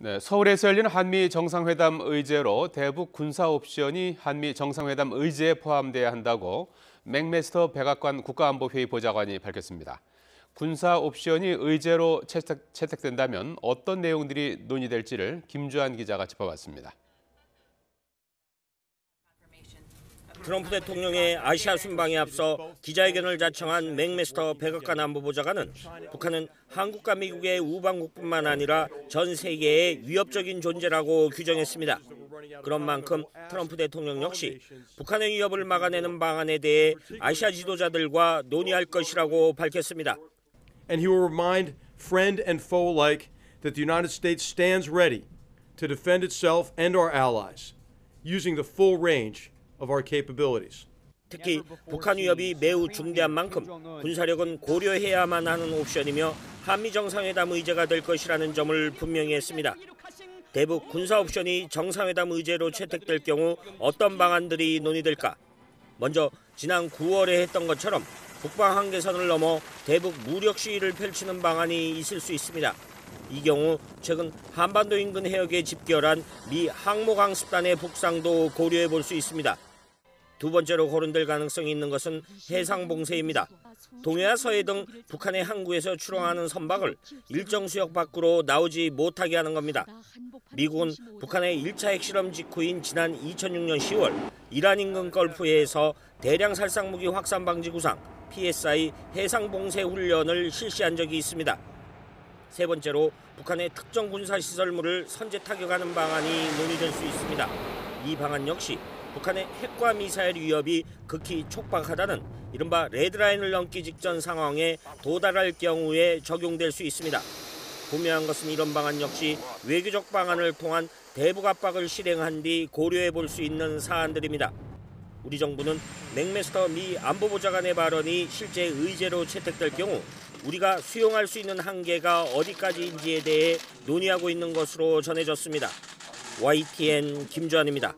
네, 서울에서 열린 한미 정상회담 의제로 대북 군사 옵션이 한미 정상회담 의제에 포함돼야 한다고 맥메스터 백악관 국가안보회의 보좌관이 밝혔습니다. 군사 옵션이 의제로 채택된다면 어떤 내용들이 논의될지를 김주한 기자가 짚어봤습니다. 트럼프 대통령의 아시아 순방에 앞서 기자회견을 자청한 맥메스터 백악관 안보보좌관은 북한은 한국과 미국의 우방국뿐만 아니라 전 세계의 위협적인 존재라고 규정했습니다. 그런 만큼 트럼프 대통령 역시 북한의 위협을 막아내는 방안에 대해 아시아 지도자들과 논의할 것이라고 밝혔습니다. And he will remind friend and foe alike that the United States stands ready to defend itself and our allies, using the full range of our capabilities. 특히 북한 위협이 매우 중대한 만큼 군사력은 고려해야만 하는 옵션이며 한미 정상회담 의제가 될 것이라는 점을 분명히 했습니다. 대북 군사 옵션이 정상회담 의제로 채택될 경우 어떤 방안들이 논의될까? 먼저 지난 9월에 했던 것처럼 북방 한계선을 넘어 대북 무력 시위를 펼치는 방안이 있을 수 있습니다. 이 경우 최근 한반도 인근 해역에 집결한 미 항모강습단의 북상도 고려해 볼 수 있습니다. 두 번째로 거론될 가능성이 있는 것은 해상봉쇄입니다. 동해와 서해 등 북한의 항구에서 출항하는 선박을 일정 수역 밖으로 나오지 못하게 하는 겁니다. 미국은 북한의 1차 핵실험 직후인 지난 2006년 10월 이란 인근 걸프해에서 대량 살상무기 확산 방지 구상 PSI 해상봉쇄 훈련을 실시한 적이 있습니다. 세 번째로 북한의 특정 군사시설물을 선제 타격하는 방안이 논의될 수 있습니다. 이 방안 역시 북한의 핵과 미사일 위협이 극히 촉박하다는 이른바 레드라인을 넘기 직전 상황에 도달할 경우에 적용될 수 있습니다. 분명한 것은 이런 방안 역시 외교적 방안을 통한 대북 압박을 실행한 뒤 고려해 볼 수 있는 사안들입니다. 우리 정부는 맥메스터 미 안보보좌관의 발언이 실제 의제로 채택될 경우 우리가 수용할 수 있는 한계가 어디까지인지에 대해 논의하고 있는 것으로 전해졌습니다. YTN 김주한입니다.